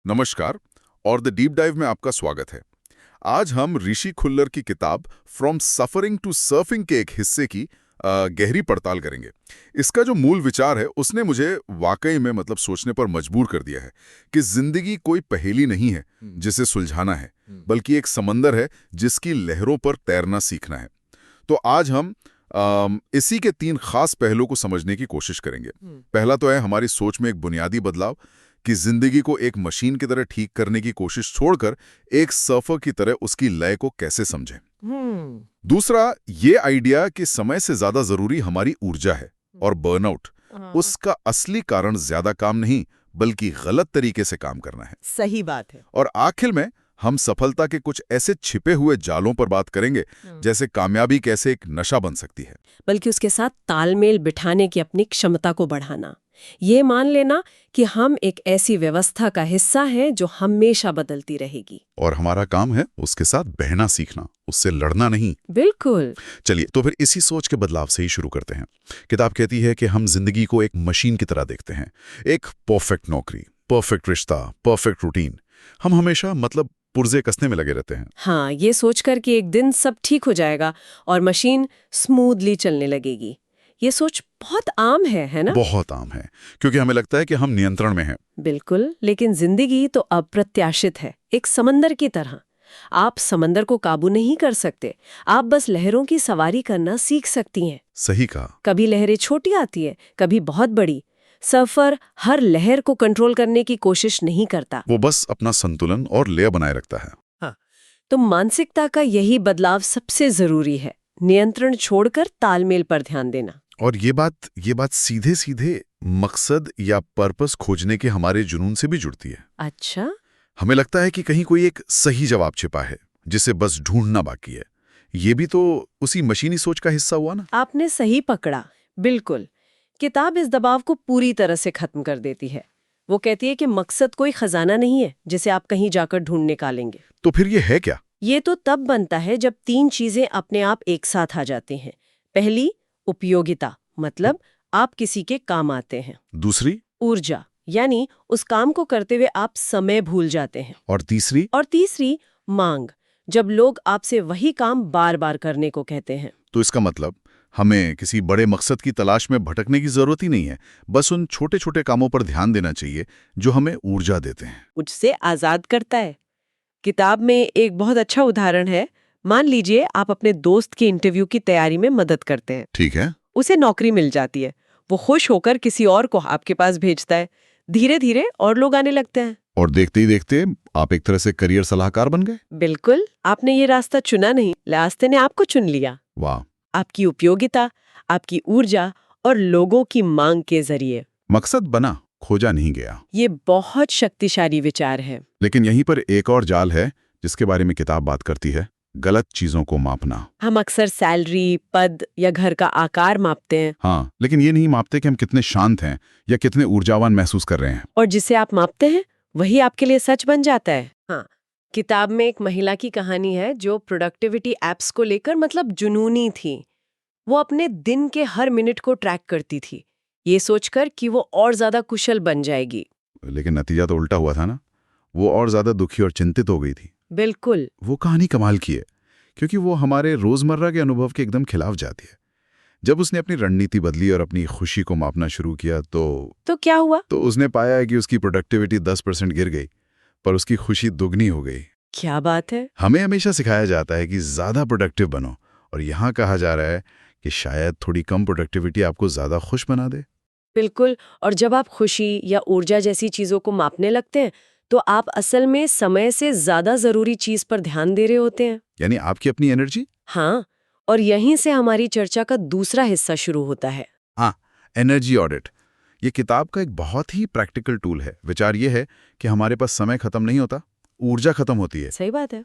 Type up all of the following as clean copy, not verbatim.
नमस्कार और the deep dive में आपका स्वागत है। आज हम ऋषि खुल्लर की किताब फ्रॉम सफरिंग टू सर्फिंग के एक हिस्से की गहरी पड़ताल करेंगे। इसका जो मूल विचार है उसने मुझे वाकई में सोचने पर मजबूर कर दिया है कि जिंदगी कोई पहेली नहीं है जिसे सुलझाना है, बल्कि एक समंदर है जिसकी लहरों पर तैरना सीखना है। तो आज हम इसी के 3 खास पहलुओं को समझने की कोशिश करेंगे। पहला तो है हमारी सोच में एक बुनियादी बदलाव कि जिंदगी को एक मशीन की तरह ठीक करने की कोशिश छोड़कर एक सर्फर की तरह उसकी लय को कैसे समझें। दूसरा, ये आइडिया कि समय से ज्यादा जरूरी हमारी ऊर्जा है और बर्नआउट उसका असली कारण ज्यादा काम नहीं बल्कि गलत तरीके से काम करना है। सही बात है। और आखिर में हम सफलता के कुछ ऐसे छिपे हुए जालों पर बात करेंगे जैसे कामयाबी कैसे एक नशा बन सकती है, बल्कि उसके साथ तालमेल बिठाने की अपनी क्षमता को बढ़ाना। ये मान लेना कि हम एक ऐसी व्यवस्था का हिस्सा हैं जो हमेशा बदलती रहेगी और हमारा काम है उसके साथ बहना सीखना, उससे लड़ना नहीं। बिल्कुल। चलिए तो फिर इसी सोच के बदलाव से ही शुरू करते हैं। किताब कहती है कि हम जिंदगी को एक मशीन की तरह देखते हैं, एक परफेक्ट नौकरी, परफेक्ट रिश्ता, परफेक्ट रूटीन। हम हमेशा पुर्जे कसने में लगे रहते हैं। हाँ, ये सोचकर कि एक दिन सब ठीक हो जाएगा और मशीन स्मूथली चलने लगेगी। ये सोच बहुत आम है ना? बहुत आम है, क्योंकि हमें लगता है कि हम नियंत्रण में हैं। बिल्कुल, लेकिन जिंदगी तो अप्रत्याशित है, एक समंदर की तरह। आप समंदर को काबू नहीं कर सकते, आप बस लहरों की सवारी करना सीख सकती हैं। सही कहा। कभी लहरें छोटी आती है, कभी बहुत बड़ी। सर्फर हर लहर को कंट्रोल करने की कोशिश नहीं करता, वो बस अपना संतुलन और लय बनाए रखता है। हाँ, तो मानसिकता का यही बदलाव सबसे जरूरी है, नियंत्रण छोड़कर तालमेल पर ध्यान देना। और ये बात सीधे सीधे मकसद या पर्पस खोजने के हमारे जुनून से भी जुड़ती है। अच्छा? हमें लगता है कि कहीं कोई एक सही जवाब छिपा है जिसे बस ढूंढना बाकी है। ये भी तो उसी मशीनी सोच का हिस्सा हुआ ना। आपने सही पकड़ा, बिल्कुल। किताब इस दबाव को पूरी तरह से खत्म कर देती है। वो कहती है कि मकसद कोई खजाना नहीं है जिसे आप कहीं जाकर ढूंढ निकालेंगे। तो फिर ये है क्या? ये तो तब बनता है जब 3 चीजें अपने आप एक साथ आ जाती हैं। पहली, उपयोगिता, मतलब आप किसी के काम आते हैं। दूसरी, ऊर्जा, यानी उस काम को करते हुए आप समय भूल जाते हैं। और तीसरी, मांग, जब लोग आपसे वही काम बार बार करने को कहते हैं। तो इसका मतलब हमें किसी बड़े मकसद की तलाश में भटकने की जरूरत ही नहीं है, बस उन छोटे छोटे कामों पर ध्यान देना चाहिए जो हमें ऊर्जा देते हैं, उससे आजाद करता है। किताब में एक बहुत अच्छा उदाहरण है। मान लीजिए आप अपने दोस्त के इंटरव्यू की तैयारी में मदद करते हैं। ठीक है। उसे नौकरी मिल जाती है, वो खुश होकर किसी और को आपके पास भेजता है। धीरे धीरे और लोग आने लगते हैं और देखते ही देखते आप एक तरह से करियर सलाहकार बन गए। बिल्कुल, आपने ये रास्ता चुना नहीं, रास्ते ने आपको चुन लिया। वाह। आपकी उपयोगिता, आपकी ऊर्जा और लोगों की मांग के जरिए मकसद बना, खोजा नहीं गया। ये बहुत शक्तिशाली विचार है। लेकिन यहीं पर एक और जाल है जिसके बारे में किताब बात करती है, गलत चीजों को मापना। हम अक्सर सैलरी, पद या घर का आकार मापते हैं। हाँ, लेकिन ये नहीं मापते कि हम कितने शांत हैं या कितने ऊर्जावान महसूस कर रहे हैं। और जिसे आप मापते हैं वही आपके लिए सच बन जाता है। हाँ, किताब में एक महिला की कहानी है जो प्रोडक्टिविटी एप्स को लेकर जुनूनी थी। वो अपने दिन के हर मिनट को ट्रैक करती थी, ये सोचकर कि वो और ज्यादा कुशल बन जाएगी। लेकिन नतीजा तो उल्टा हुआ था ना। वो और ज्यादा दुखी और चिंतित हो गई थी। बिल्कुल। वो कहानी कमाल की है क्योंकि वो हमारे रोजमर्रा के अनुभव के एकदम खिलाफ जाती है। जब उसने अपनी रणनीति बदली और अपनी खुशी को मापना शुरू किया तो क्या हुआ? तो उसने पाया है कि उसकी प्रोडक्टिविटी 10% गिर गई, पर उसकी खुशी दुगनी हो गई। क्या बात है! हमें हमेशा सिखाया जाता है कि ज्यादा प्रोडक्टिव बनो, और यहाँ कहा जा रहा है कि शायद थोड़ी कम प्रोडक्टिविटी आपको ज्यादा खुश बना दे। बिल्कुल। और जब आप खुशी या ऊर्जा जैसी चीजों को मापने लगते हैं तो आप असल में समय से ज्यादा जरूरी चीज पर ध्यान दे रहे होते हैं, यानी आपकी अपनी एनर्जी। हाँ, और यहीं से हमारी चर्चा का दूसरा हिस्सा शुरू होता है। हाँ, एनर्जी ऑडिट। ये किताब का एक बहुत ही प्रैक्टिकल टूल है। विचार ये है कि हमारे पास समय खत्म नहीं होता, ऊर्जा खत्म होती है। सही बात है।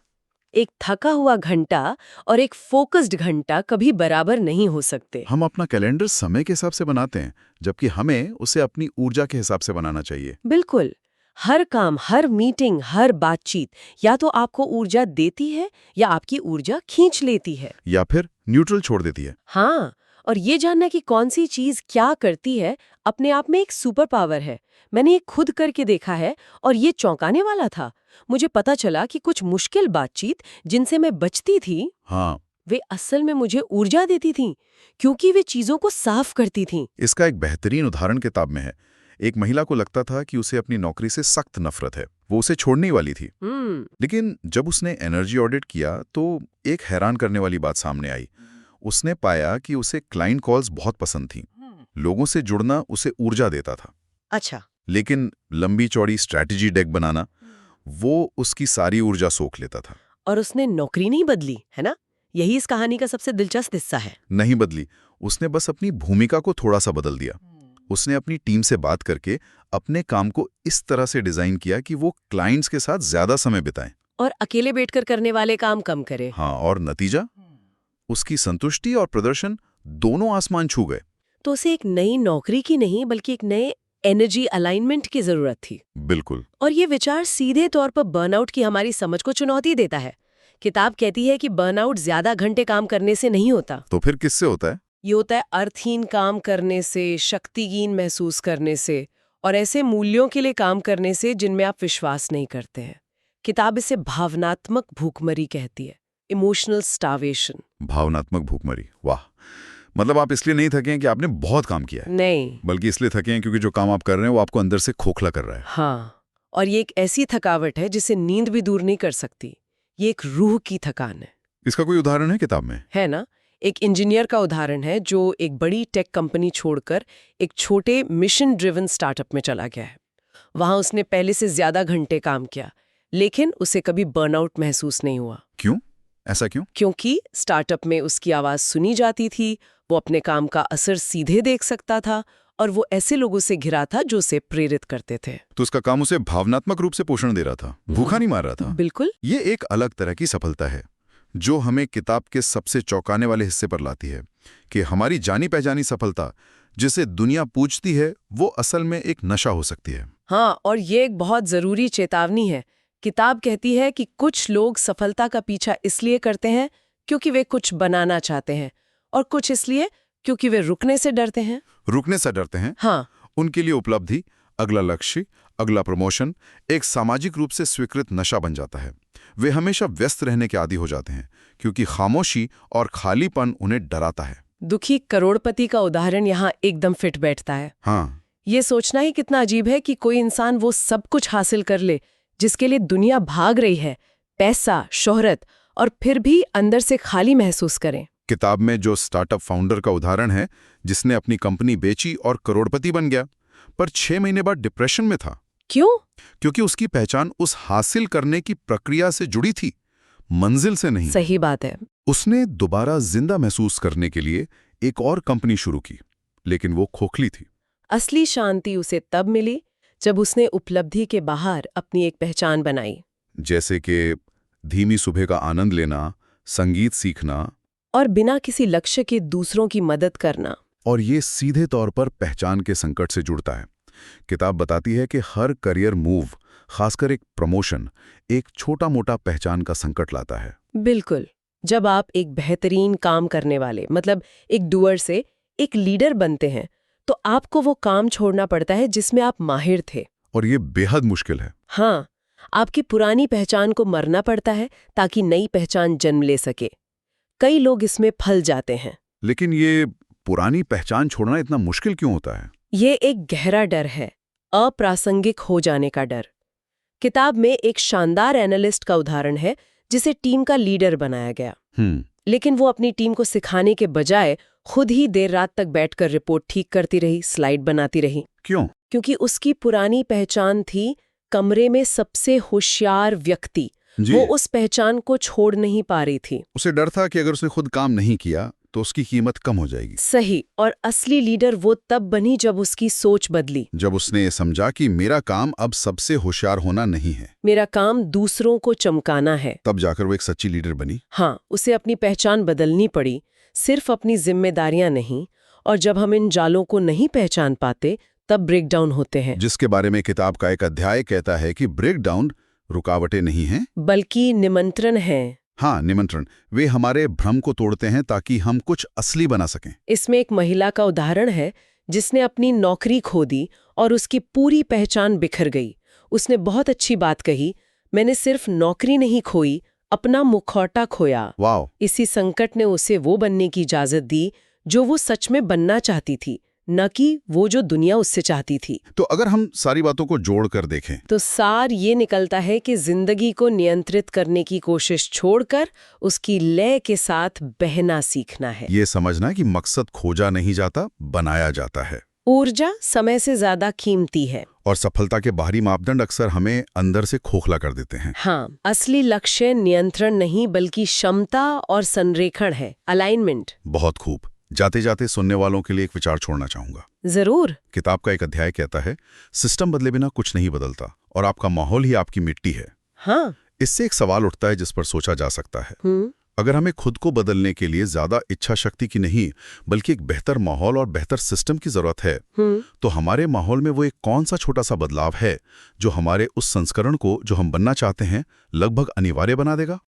एक थका हुआ घंटा और एक फोकस्ड घंटा कभी बराबर नहीं हो सकते। हम अपना कैलेंडर समय के हिसाब से बनाते हैं, जबकि हमें उसे अपनी ऊर्जा के हिसाब से बनाना चाहिए। बिल्कुल। हर काम, हर मीटिंग, हर बातचीत या तो आपको ऊर्जा देती है या आपकी ऊर्जा खींच लेती है, या फिर न्यूट्रल छोड़ देती है। हाँ। और ये जानना कि कौन सी चीज क्या करती है अपने आप में एक सुपर पावर है। मैंने ये खुद करके देखा है और ये चौंकाने वाला था। मुझे पता चला कि कुछ मुश्किल बातचीत जिनसे मैं बचती थी, हाँ, वे असल में मुझे ऊर्जा देती थीं, क्योंकि वे चीजों को साफ करती थीं। इसका एक बेहतरीन उदाहरण किताब में है। एक महिला को लगता था कि उसे अपनी नौकरी से सख्त नफरत है, वो उसे छोड़ने ही वाली थी। लेकिन जब उसने एनर्जी ऑडिट किया तो एक हैरान करने वाली बात सामने आई। उसने पाया कि उसे क्लाइंट कॉल्स बहुत पसंद थीं। लोगों से जुड़ना उसे ऊर्जा देता था। अच्छा। लेकिन लंबी चौड़ी स्ट्रैटेजी डेक बनाना, वो उसकी सारी ऊर्जा सोख लेता था। और उसने नौकरी नहीं बदली, है ना? यही इस कहानी का सबसे दिलचस्प हिस्सा है। नहीं बदली, उसने बस अपनी भूमिका को थोड़ा सा बदल दिया। उसने अपनी टीम से बात करके अपने काम को इस तरह से डिजाइन किया कि वो क्लाइंट्स के साथ ज्यादा समय बिताएं। और अकेले बैठकर करने वाले काम कम करे। हाँ, और नतीजा, उसकी संतुष्टि और प्रदर्शन दोनों आसमान छू गए। तो उसे एक नई नौकरी की नहीं बल्कि एक नए एनर्जी अलाइनमेंट की जरूरत थी। बिल्कुल। और ये विचार सीधे तौर पर बर्नआउट की हमारी समझ को चुनौती देता है। किताब कहती है कि बर्नआउट ज्यादा घंटे काम करने से नहीं होता। तो फिर किससे होता है? ये होता है अर्थहीन काम करने से, शक्तिहीन महसूस करने से और ऐसे मूल्यों के लिए काम करने से जिनमें आप विश्वास नहीं करते हैं। किताब इसे भावनात्मक भूखमरी कहती है, इमोशनल स्टार्वेशन। भावनात्मक भूखमरी, वाह। मतलब आप इसलिए नहीं थके हैं कि आपने बहुत काम किया है, नहीं, बल्कि इसलिए थके हैं क्योंकि जो काम आप कर रहे हैं वो आपको अंदर से खोखला कर रहा है। हाँ, और ये एक ऐसी थकावट है जिसे नींद भी दूर नहीं कर सकती। ये एक रूह की थकान है। इसका कोई उदाहरण है किताब में? है ना? एक इंजीनियर का उदाहरण है जो एक बड़ी टेक कंपनी छोड़कर एक छोटे मिशन ड्रिवन स्टार्टअप में चला गया है। वहां उसने पहले से ज्यादा घंटे काम किया, लेकिन उसे कभी बर्नआउट महसूस नहीं हुआ। क्यों? ऐसा क्यों? क्योंकि स्टार्टअप में उसकी आवाज सुनी जाती थी, वो अपने काम का असर सीधे देख सकता था और वो ऐसे लोगों से घिरा था जो उसे प्रेरित करते थे। तो उसका काम उसे भावनात्मक रूप से पोषण दे रहा था, भूखा नहीं मार रहा था। बिल्कुल। ये एक अलग तरह की सफलता है जो हमें किताब के सबसे चौंकाने वाले हिस्से पर लाती है कि हमारी जानी पहचानी सफलता जिसे दुनिया पूछती है वो असल में एक नशा हो सकती है। हाँ, और ये एक बहुत जरूरी चेतावनी है। किताब कहती है कि कुछ लोग सफलता का पीछा इसलिए करते हैं क्योंकि वे कुछ बनाना चाहते हैं और कुछ इसलिए क्योंकि वे रुकने से डरते हैं। रुकने से डरते हैं? हाँ। उनके लिए उपलब्धि, अगला लक्ष्य, अगला प्रमोशन एक सामाजिक रूप से स्वीकृत नशा बन जाता है। वे हमेशा व्यस्त रहने के आदी हो जाते हैं क्योंकि खामोशी और खालीपन उन्हें डराता है। दुखी करोड़पति का उदाहरण यहाँ एकदम फिट बैठता है। हाँ, ये सोचना ही कितना अजीब है कि कोई इंसान वो सब कुछ हासिल कर ले जिसके लिए दुनिया भाग रही है, पैसा, शोहरत, और फिर भी अंदर से खाली महसूस करें। किताब में जो स्टार्टअप फाउंडर का उदाहरण है जिसने अपनी कंपनी बेची और करोड़पति बन गया, पर 6 महीने बाद डिप्रेशन में था। क्यों? क्योंकि उसकी पहचान उस हासिल करने की प्रक्रिया से जुड़ी थी, मंजिल से नहीं। सही बात है। उसने दोबारा जिंदा महसूस करने के लिए एक और कंपनी शुरू की, लेकिन वो खोखली थी। असली शांति उसे तब मिली जब उसने उपलब्धि के बाहर अपनी एक पहचान बनाई, जैसे कि धीमी सुबह का आनंद लेना, संगीत सीखना और बिना किसी लक्ष्य के दूसरों की मदद करना। और ये सीधे तौर पर पहचान के संकट से जुड़ता है। किताब बताती है कि हर करियर मूव, खासकर एक प्रमोशन, एक छोटा मोटा पहचान का संकट लाता है। बिल्कुल। जब आप एक बेहतरीन काम करने वाले, मतलब एक डूअर से एक लीडर बनते हैं, तो आपको वो काम छोड़ना पड़ता है जिसमें आप माहिर थे। और ये बेहद मुश्किल है। हाँ, आपकी पुरानी पहचान को मरना पड़ता है ताकि नई पहचान जन्म ले सके। कई लोग इसमें फल जाते हैं। लेकिन ये पुरानी पहचान छोड़ना इतना मुश्किल क्यों होता है? ये एक गहरा डर है, अप्रासंगिक हो जाने का डर। किताब में एक शानदार एनालिस्ट का उदाहरण है जिसे टीम का लीडर बनाया गया, लेकिन वो अपनी टीम को सिखाने के बजाय खुद ही देर रात तक बैठकर रिपोर्ट ठीक करती रही, स्लाइड बनाती रही। क्यों? क्योंकि उसकी पुरानी पहचान थी कमरे में सबसे होशियार व्यक्ति। वो उस पहचान को छोड़ नहीं पा रही थी। उसे डर था कि अगर उसने खुद काम नहीं किया तो उसकी कीमत कम हो जाएगी। सही। और असली लीडर वो तब बनी जब उसकी सोच बदली, जब उसने ये समझा कि मेरा काम अब सबसे होशियार होना नहीं है, मेरा काम दूसरों को चमकाना है। तब जाकर वो एक सच्ची लीडर बनी। हाँ, उसे अपनी पहचान बदलनी पड़ी, सिर्फ अपनी जिम्मेदारियां नहीं। और जब हम इन जालों को नहीं पहचान पाते तब ब्रेकडाउन होते हैं। जिसके बारे में किताब का एक अध्याय कहता है कि ब्रेकडाउन रुकावटें नहीं हैं, बल्कि निमंत्रण है। हाँ, निमंत्रण। वे हमारे भ्रम को तोड़ते हैं ताकि हम कुछ असली बना सकें। इसमें एक महिला का उदाहरण है जिसने अपनी नौकरी खो दी और उसकी पूरी पहचान बिखर गई। उसने बहुत अच्छी बात कही, मैंने सिर्फ नौकरी नहीं खोई, अपना मुखौटा खोया। वाह! इसी संकट ने उसे वो बनने की इजाजत दी जो वो सच में बनना चाहती थी, न कि वो जो दुनिया उससे चाहती थी। तो अगर हम सारी बातों को जोड़ कर देखें तो सार ये निकलता है कि जिंदगी को नियंत्रित करने की कोशिश छोड़कर उसकी लय के साथ बहना सीखना है। ये समझना कि मकसद खोजा नहीं जाता, बनाया जाता है। ऊर्जा समय से ज्यादा कीमती है। और सफलता के बाहरी मापदंड अक्सर हमें अंदर से खोखला कर देते हैं। हाँ, असली लक्ष्य नियंत्रण नहीं बल्कि क्षमता और संरेखण है, अलाइनमेंट। बहुत खूब। जाते जाते सुनने वालों के लिए एक विचार छोड़ना चाहूंगा। जरूर। किताब का एक अध्याय कहता है, सिस्टम बदले बिना कुछ नहीं बदलता और आपका माहौल ही आपकी मिट्टी है। हाँ। इससे एक सवाल उठता है जिस पर सोचा जा सकता है। अगर हमें खुद को बदलने के लिए ज्यादा इच्छा शक्ति की नहीं बल्कि एक बेहतर माहौल और बेहतर सिस्टम की जरूरत है, तो हमारे माहौल में वो एक कौन सा छोटा सा बदलाव है जो हमारे उस संस्करण को जो हम बनना चाहते हैं लगभग अनिवार्य बना देगा?